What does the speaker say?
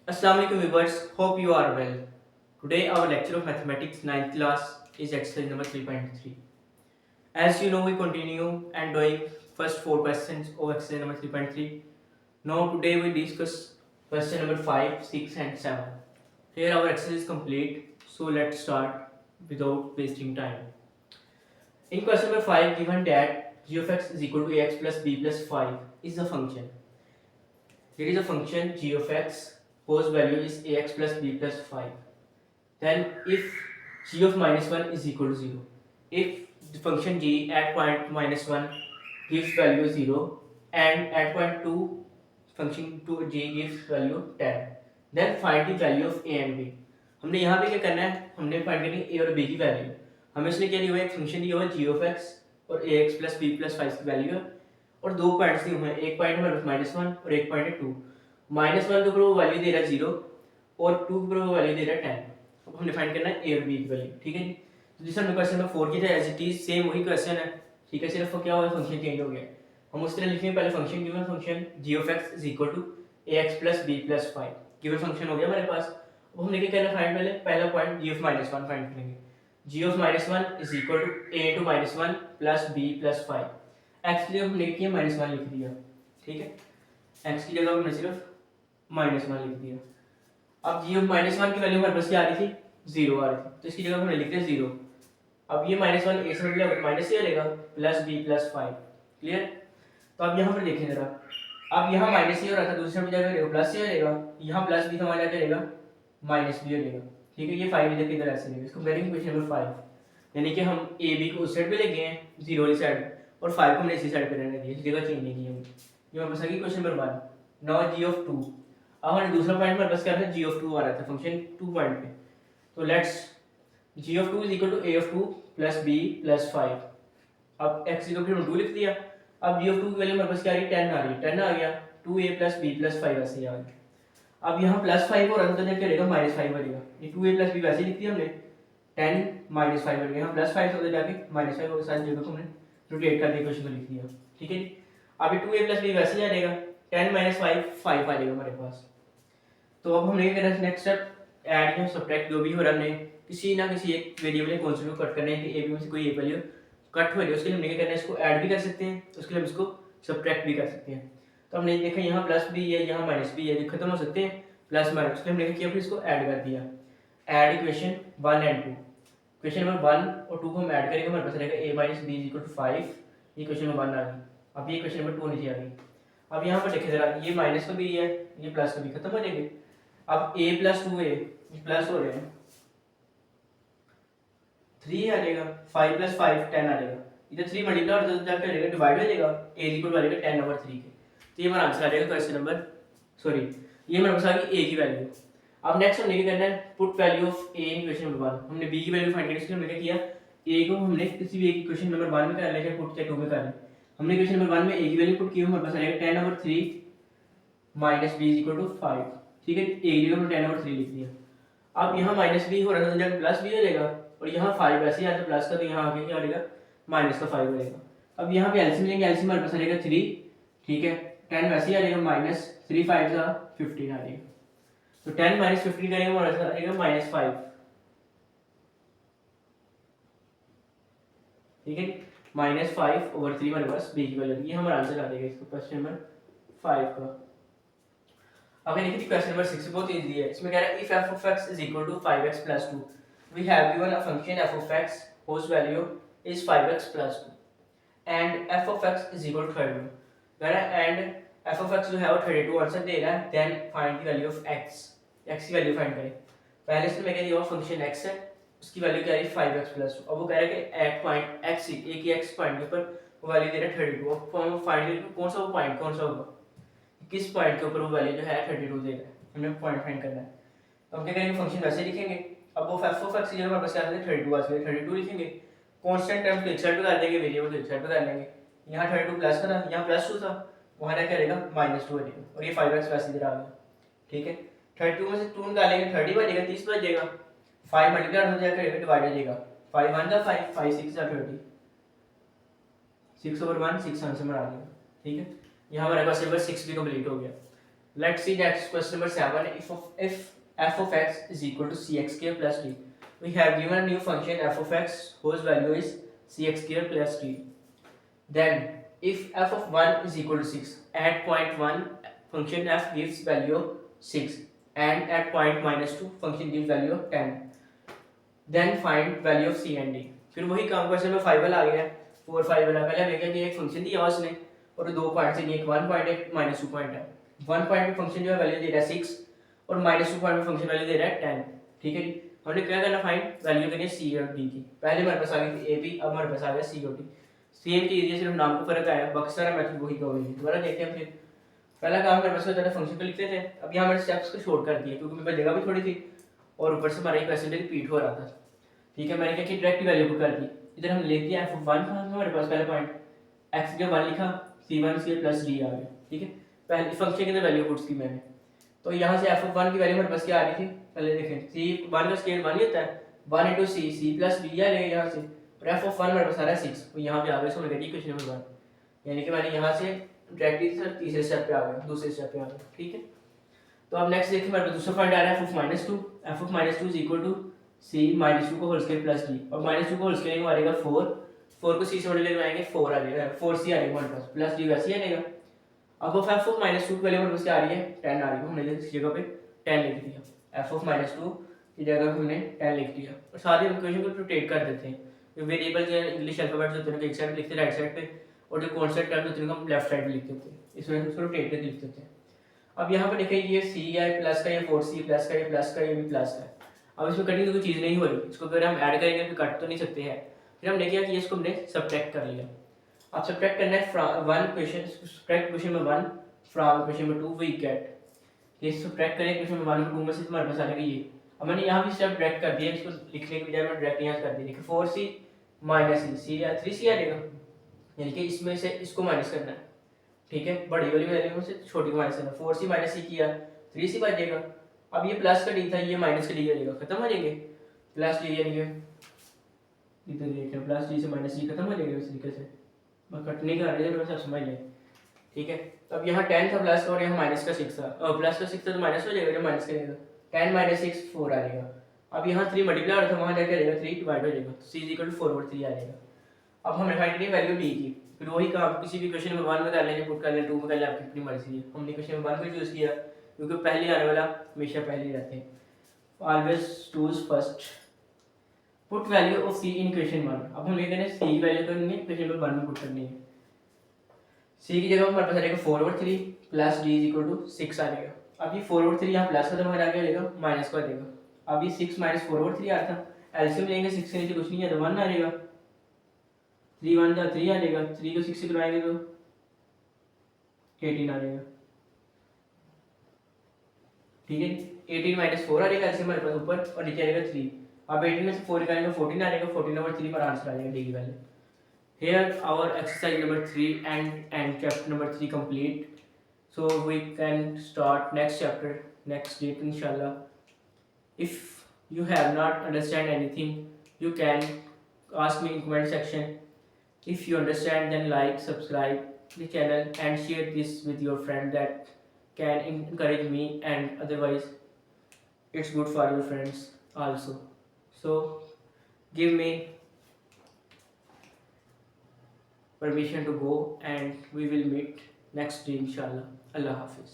Assalamu alaikum viewers, hope you are well. Today our lecture of mathematics ninth class is exercise number 3.3. As you know, we continue and doing first four questions of exercise number 3.3. Now today we discuss question number 5, 6 and 7. Here our exercise is complete, so let's start without wasting time. In question number 5, given that g of x is equal to ax plus b plus 5 is a function. Here is a function g of x whose value is ax plus b plus 5. Then if g of minus 1 is equal to 0, if the function g at point minus 1 gives value 0 and at point 2 function 2 g gives value 10, then find the value of a and b. हमने यहाँ पे क्या करना है, हमने find करनी है a और b की वैल्यू. हमें इसने क्या दिया हुआ है, एक फंक्शन दिया हुआ है g of x और ax प्लस b प्लस 5 की वैल्यू है और दो पॉइंट्स दिए हुए हैं, एक पॉइंट है माइनस 1 और एक पॉइंट है 2. माइनस 1 के ऊपर वो वैल्यू दे रहा है 0 और 2 के ऊपर वो वैल्यू दे रहा है 10. अब हमने फाइंड करना है ए और बी की वैल्यू. ठीक है जी. तो जिस हमने क्वेश्चन नंबर 4 की था एज इट इज सेम वही क्वेश्चन है. ठीक है, सिर्फ क्या हुआ है, फंक्शन चेंज हो गया. हम उस तरह लिखेंगे, पहले function given function g of x is equal to ax plus b plus 5 given function हो गया हमारे पास. अब हमने क्या करना, फाइंड पहला point g of minus 1 find करेंगे. g of minus 1 is equal to a into minus 1 plus b plus 5. x के लिए हमने किया माइनस 1 लिख दिया. ठीक है, x की जगह हमने सिर्फ माइनस 1 लिख दिया. अब जी माइनस 1 की वैल्यू हमारे पास क्या आ रही थी, 0 आ रही थी, तो इसकी जगह हमने लिख दिया 0. अब ये माइनस 1 ए से निकला माइनस से आएगा प्लस b प्लस 5. क्लियर. तो अब यहाँ पर देखें जरा, अब यहाँ माइनस से हो रहा था, दूसरे में जाकर प्लस से आएगा, यहाँ प्लस b हमारा क्या रहेगा, माइनस b हो जाएगा. ठीक है, ये 5 इधर की इधर ऐसे रहेगा. इसको करेंगे क्वेश्चन नंबर 5, यानी कि हम ए बी को उस साइड पे ले गए हैं 0 वाली साइड और 5 को हमने इसी साइड पे रहने दिया, इस जगह चेंज नहीं की हमने. ये हमारे पास आ गई question number 1. Now g of 2. अब हमारे दूसरा पॉइंट हमारे पास क्या था, g of 2 आ रहा था फंक्शन 2 पॉइंट पे. तो let's g of 2 is equal to a of 2 plus b plus 5. अब x की जगह 2 लिख दिया. अब g of 2 की वैल्यू हमारे पास क्या आ रही है, 10 आ रही है. 10 आ गया, 2a plus b plus 5 ऐसे ही आ गया. अब यहाँ प्लस 5 हो रहा था तो क्या रहेगा, माइनस 5 बनेगा. ये 2a plus b वैसे ही लिख दिया हमने, 10 माइनस 5 बन गया. यहाँ प्लस 5 होता जाके माइनस 5 और सारी जगह को हमने रोटेट करके क्वेश्चन को लिख दिया. ठीक है जी. अभी 2a plus b वैसे ही आ जाएगा, 10 माइनस 5 5 आ जाएगा हमारे पास. तो अब हमने क्या करना है, नेक्स्ट स्टेप ऐड या सब्ट्रैक्ट जो भी हो रहा है, हमने किसी ना किसी एक वेरिएबल को कांस्टेंट को कट करना है कि ए बी में से कोई एक वैल्यू कट हो रही है. उसके लिए हमने क्या करना है, इसको ऐड भी कर सकते हैं, उसके लिए हम इसको सब्ट्रैक्ट भी कर सकते हैं. तो हमने देखा यहाँ प्लस बी है, यहाँ माइनस बी है, खत्म हो सकते हैं प्लस माइनस. उसके लिए हमने क्या किया, फिर इसको ऐड कर दिया. Add equation 1 and 2. Question number 1 और 2 को हम ऐड करेंगे, हमारे पास रहेगा a minus B is equal to 5. ये क्वेश्चन नंबर 1 आ गई. अब ये क्वेश्चन नंबर 2 नीचे आ गई. अब यहाँ पर देखिए जरा, ये माइनस का भी है, ये प्लस का भी, खत्म हो जाएंगे. अब a प्लस 2a प्लस हो रहे हैं 3 आ जाएगा, 5 प्लस 5 10 आ जाएगा. इधर 3 मल्टीप्लाई और इधर जाकर रहेगा डिवाइड हो जाएगा, a इक्वल आ जाएगा 10 ओवर 3 के. तो ये हमारा आंसर आ जाएगा क्वेश्चन नंबर, सॉरी ये हमारे पास आ गई a की वैल्यू. अब नेक्स्ट हमने क्या करना है, put value of a in question number 1. हमने b की वैल्यू फाइंड करनी है, इसलिए हमने क्या किया, a को हमने किसी भी एक क्वेश्चन नंबर 1 में कर लिया, पुट चाहे 2 में कर ले. हमने क्वेश्चन नंबर 1 में a की वैल्यू पुट की, हमारे पास आ जाएगा 10 over 3 minus b is equal to 5. ठीक है, a की जगह 10 ओवर 3 लिख दिया. अब यहाँ माइनस b हो रहा था तो जब प्लस b हो जाएगा, और यहाँ 5 वैसे ही आता प्लस का, तो यहाँ आगे क्या आ जाएगा, माइनस का 5 हो जाएगा. अब यहाँ पे एलसीएम लेंगे, एलसीएम हमारे पास आ जाएगा 3. ठीक है, 10 वैसे ही आ जाएगा, माइनस 3 5 का 15 आ जाएगा. तो 10 माइनस 15 करेंगे, हमारे पास आ जाएगा माइनस 5. ठीक है, माइनस 5 ओवर 3 हमारे पास b की वैल्यू. ये हमारा आंसर आ जाएगा इसको क्वेश्चन नंबर 5 का. अगर देखिए क्वेश्चन नंबर 6 बहुत इजी है. इसमें कह रहा है if f of x is equal to 5x plus 2 we have given a function f of x whose value is 5x plus 2 and f of x is equal to 32. कह रहा है and f of x जो है वो 32 answer दे रहा है. then find the value of x. x की value find करें. पहले इसमें मैं कह दिया फंक्शन x है, उसकी वैल्यू क्या है 5x plus 2. अब वो कह रहा है कि एट पॉइंट x एक ही x पॉइंट के ऊपर वो वैल्यू दे रहा है 32. अब हम फाइंड करेंगे कौन सा वो पॉइंट कौन सा होगा, किस पॉइंट के ऊपर वो वैल्यू जो है 32 देगा, हमें पॉइंट फाइंड करना है. तो हम क्या करेंगे, फंक्शन वैसे लिखेंगे. अब वो f of x की जगह हमारे पास क्या है 32 आ गया, 32 लिखेंगे. कांस्टेंट टर्म को एक साइड पे कर देंगे, वेरिएबल को एक साइड पे कर लेंगे. यहाँ 32 प्लस का था, यहाँ प्लस 2 था, वहाँ क्या रहेगा माइनस 2 बचेगा, और ये 5x वैसे इधर आ गया. ठीक है, 32 में से 2 निकालेंगे 30 बचेगा, 30 बच जाएगा. 5 मल्टीप्लाई हो जाएगा, डिवाइड हो जाएगा. 5 1 का 5, 5 6 का 30, 6 ओवर 1 6 आंसर में आ गया. ठीक है, यहाँ हमारे पास नंबर 6 भी कंप्लीट हो गया. Let's see next question number 7. If f of x is equal to cx square plus d, we have given a new function f of x whose value is cx square plus d. Then if f of 1 is equal to 6, at point 1 function f gives value of 6 and at point minus 2 function gives value of 10. Then find value of c and d. फिर वही काम question में 5 वाला आ गया, 4 5 वाला। पहले हमें क्या कि एक फंक्शन दिया उसने और दो पॉइंट से, एक 1 पॉइंट एक माइनस 2 पॉइंट है। 1 पॉइंट पे फंक्शन जो है वैल्यू दे रहा है 6 और माइनस 2 पॉइंट पे फंक्शन वैल्यू दे रहा है 10। ठीक है जी, हमने क्या करना, फाइंड वैल्यू करनी है सी और डी की। पहले हमारे पास आ गई थी ए बी, अब हमारे पास आ गया सी और डी। सेम चीज है, सिर्फ नाम को फर्क आया, बाकी सारा मेथड वही का वही है। दोबारा देखते हैं। फिर पहला काम हमारे पास होता है फंक्शन को लिखते थे, अब यहाँ हमारे स्टेप्स को शॉर्ट कर दिए क्योंकि मेरे पास जगह भी थोड़ी थी और ऊपर से हमारा ये क्वेश्चन रिपीट हो रहा था। ठीक है, मैंने क्या किया, डायरेक्ट वैल्यू को कर दी। इधर हम लिख दिया f1 था हमारे पास पहला पॉइंट, x के 1 लिखा, c1 स्क्वायर प्लस d आ गया। ठीक है, पहले फंक्शन के अंदर वैल्यू पुट्स की मैंने, तो यहाँ से f1 की वैल्यू हमारे पास क्या आ रही थी, पहले देखें, c1 का स्क्वायर 1 ही होता है, 1 into c प्लस d आ लेगा यहाँ से, और f1 हमारे पास आ रहा है 6, तो यहाँ पे आ गया, इसको मैंने कहा क्वेश्चन नंबर 1, यानी कि मैंने यहाँ से डायरेक्टली सर तीसरे स्टेप पे आ गया, दूसरे स्टेप पे आ गया। ठीक है, तो अब नेक्स्ट देखिए हमारे पास दूसरा पॉइंट आ रहा है f of -2 is equal to c -2 को होल स्क्वायर प्लस d, और -2 को होल स्क्वायर में आएगा 4, 4 को c से मल्टीप्लाई कराएंगे 4 आ जाएगा, 4c आ जाएगा हमारे पास, प्लस d वैसे ही आएगा। अब f of -2 की वैल्यू हमारे पास क्या आ रही है, 10 आ रही है, हमने इस जगह पे 10 लिख दिया, f of -2 की जगह हमने 10 लिख दिया, और साथ ही हम इक्वेशन को रोटेट कर देते हैं। जो वेरिएबल जो इंग्लिश अल्फाबेट्स होते हैं एक साइड लिखते हैं राइट साइड पे, और जो कांस्टेंट टर्म्स होते हैं हम लेफ्ट साइड पे लिख देते हैं, इस वजह से उसको रोटेट करके लिख देते हैं। अब यहाँ पर देखिए ये c है प्लस का, ये 4c प्लस का, ये प्लस का, ये भी प्लस का। अब इसमें कटिंग तो कोई चीज़ नहीं हो रही, इसको अगर हम ऐड करेंगे तो कट तो नहीं सकते हैं। फिर हमने क्या किया, इसको हमने सब्ट्रैक्ट कर लिया। अब सब्ट्रैक्ट करना है from one question, subtract question number 1 from question number 2 we get, ये सब्ट्रैक्ट करें क्वेश्चन नंबर 1 और 2 में से हमारे पास आ जाएगा ये। अब मैंने यहाँ भी स्टेप डायरेक्ट कर दिया, इसको लिखने के बजाय मैंने डायरेक्ट यहाँ कर दिया कि 4c माइनस c या 3c आ जाएगा, यानी कि इसमें से इसको माइनस करना है। ठीक है, बड़ी वाली वैल्यू से छोटी को माइनस करना, 4c माइनस c किया 3c बच जाएगा। अब ये प्लस का डी था, ये माइनस का डी आ जाएगा, खत्म हो जाएंगे, प्लस डी यानी कि इधर देखिए प्लस डी से माइनस डी खत्म हो जाएगा इस तरीके से, मैं कट नहीं कर रहा है, बस आप समझ लें। ठीक है, तो अब यहाँ 10 था प्लस का और यहाँ माइनस का 6 था, प्लस का 6 था तो माइनस हो जाएगा, जब माइनस करेगा 10 माइनस 6 4 आ जाएगा। अब यहाँ 3 मल्टीप्लाई हो रहा था, वहाँ जाकर आ जाएगा 3 डिवाइड हो जाएगा, c इज इक्वल टू 4/3 आ जाएगा। अब हमने फाइंड करी वैल्यू डी की, फिर वही काम किसी भी क्वेश्चन नंबर 1 में कर लेंगे, पुट कर लें, 2 में कर लें, आपकी अपनी मर्जी है। हमने क्वेश्चन नंबर 1 को चूज किया क्योंकि पहले आने वाला हमेशा पहले ही रहते हैं, always choose first. Put value of c in question 1, अब हम लेकर हैं c की वैल्यू करनी है क्वेश्चन नंबर 1 में पुट करनी है। c की जगह हमारे पास आ जाएगा 4/3 plus d is equal to 6 आ जाएगा। अब ये 4/3 यहाँ प्लस का तो हमारा आगे जाएगा, माइनस का देगा। अब ये 6 माइनस 4/3 आता है, एलसीएम लेंगे 6 के नीचे कुछ नहीं है तो 1 आ जाएगा, 3 1 जा 3 आ जाएगा, 3 को 6 से करवाएंगे तो 18 आ जाएगा। ठीक है, 18 माइनस 4 आ जाएगा एलसीएम हमारे पास ऊपर, और नीचे आ जाएगा 3। अब 18 में से 4 निकालेंगे 14 आ जाएगा, 14/3 पर आंसर आ जाएगा डी की value. Here our exercise number 3 and chapter number 3 complete. So we can start next chapter next date inshallah. If you have not understand anything, you can ask me in comment section. If you understand, then like, subscribe the channel and share this with your friend that can encourage me, and otherwise it's good for your friends also. So give me permission to go, and we will meet next day inshallah. Allah Hafiz.